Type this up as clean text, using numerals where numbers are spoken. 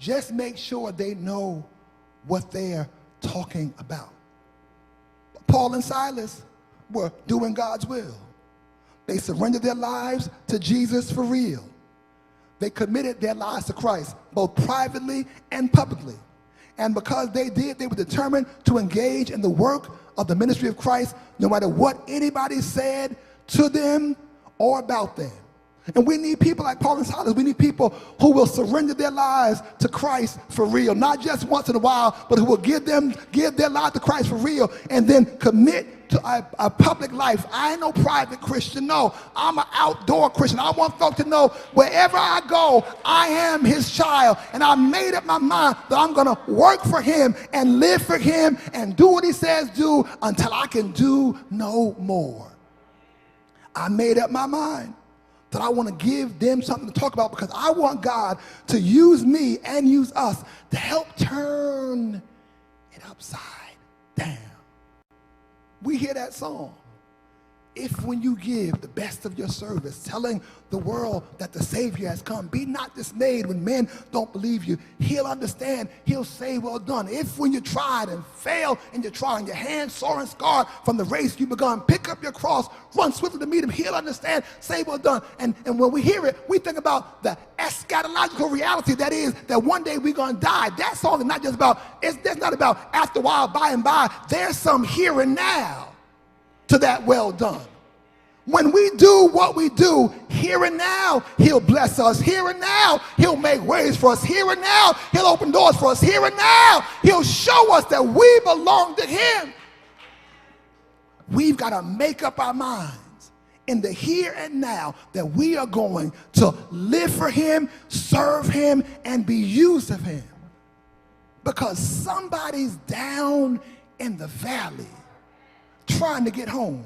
just make sure they know what they're talking about. Paul and Silas were doing God's will. They surrendered their lives to Jesus for real. They committed their lives to Christ, both privately and publicly. And because they did, they were determined to engage in the work of the ministry of Christ, no matter what anybody said to them or about them. And we need people like Paul and Silas. We need people who will surrender their lives to Christ for real, not just once in a while, but who will give their life to Christ for real and then commit to a public life. I ain't no private Christian. No, I'm an outdoor Christian. I want folks to know wherever I go, I am his child. And I made up my mind that I'm going to work for him and live for him and do what he says do until I can do no more. I made up my mind that I want to give them something to talk about because I want God to use me and use us to help turn it upside down. We hear that song. If when you give the best of your service, telling the world that the Savior has come, be not dismayed when men don't believe you. He'll understand. He'll say, well done. If when you tried and fail in your trying, your hands sore and scarred from the race you begun, pick up your cross, run swiftly to meet him. He'll understand. Say, well done. And when we hear it, we think about the eschatological reality that is that one day we're going to die. That song is not just about, it's not about after a while, by and by. There's some here and now to that well done. When we do what we do here and now, he'll bless us. Here and now, he'll make ways for us. Here and now, he'll open doors for us. Here and now, he'll show us that we belong to him. We've got to make up our minds in the here and now that we are going to live for him, serve him, and be used of him. Because somebody's down in the valley trying to get home.